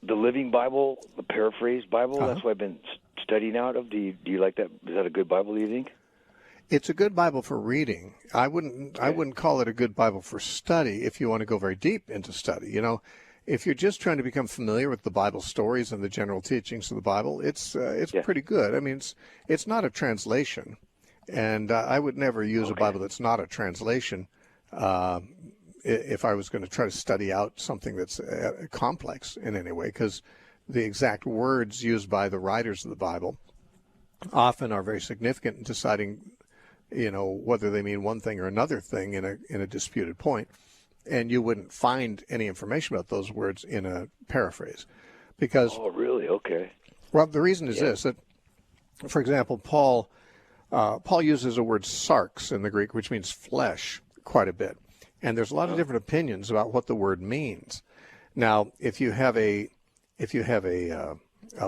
the Living Bible, the paraphrased Bible. Uh-huh. That's what I've been studying out of. Do you like that? Is that a good Bible? Do you think? It's a good Bible for reading. I wouldn't call it a good Bible for study if you want to go very deep into study. You know, if you're just trying to become familiar with the Bible stories and the general teachings of the Bible, it's pretty good. I mean, it's not a translation, and I would never use a Bible that's not a translation if I was going to try to study out something that's complex in any way, because the exact words used by the writers of the Bible often are very significant in deciding, you know, whether they mean one thing or another thing in a disputed point. And you wouldn't find any information about those words in a paraphrase, because. Oh, really? Okay. Well, the reason is this: that, for example, Paul uses the word sarx in the Greek, which means flesh, quite a bit, and there's a lot of different opinions about what the word means. Now, if you have a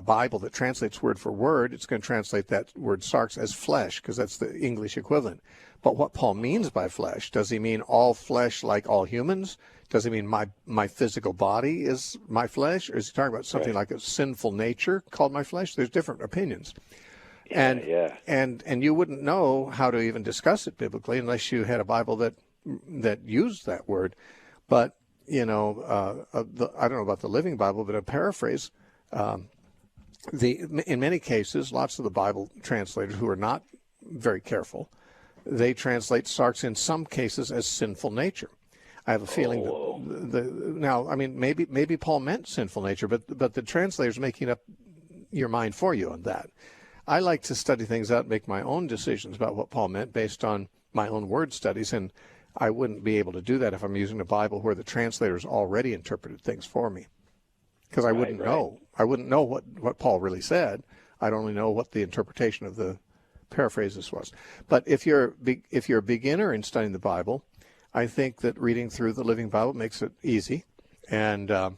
Bible that translates word for word, it's going to translate that word sarx as flesh, because that's the English equivalent. But what Paul means by flesh, does he mean all flesh like all humans? Does he mean my physical body is my flesh? Or is he talking about something like a sinful nature called my flesh? There's different opinions. And you wouldn't know how to even discuss it biblically unless you had a Bible that used that word. But, you know, I don't know about the Living Bible, but a paraphrase, in many cases, lots of the Bible translators who are not very careful, they translate sarx in some cases as sinful nature. I have a feeling now, I mean, maybe Paul meant sinful nature, but the translator's making up your mind for you on that. I like to study things out, make my own decisions about what Paul meant based on my own word studies, and I wouldn't be able to do that if I'm using a Bible where the translator's already interpreted things for me, because I wouldn't know. I wouldn't know what Paul really said. I'd only know what the interpretation of the paraphrases was. But if you're a beginner in studying the Bible, I think that reading through the Living Bible makes it easy, and you're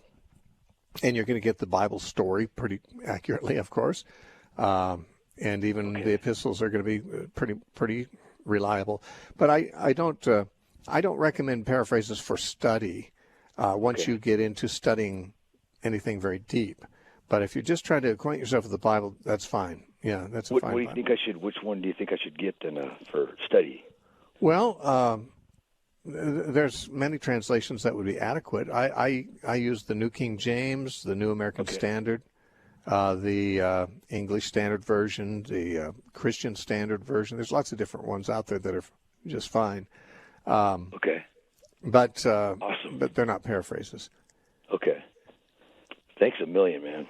going to get the Bible story pretty accurately, of course, and even the epistles are going to be pretty reliable. But I don't recommend paraphrases for study once you get into studying anything very deep. But if you're just trying to acquaint yourself with the Bible, that's fine. Yeah, that's a fine. What do you think which one do you think I should get then for study? Well, there's many translations that would be adequate. I use the New King James, the New American Standard, the English Standard Version, the Christian Standard Version. There's lots of different ones out there that are just fine. But awesome. But they're not paraphrases. Okay. Thanks a million, man.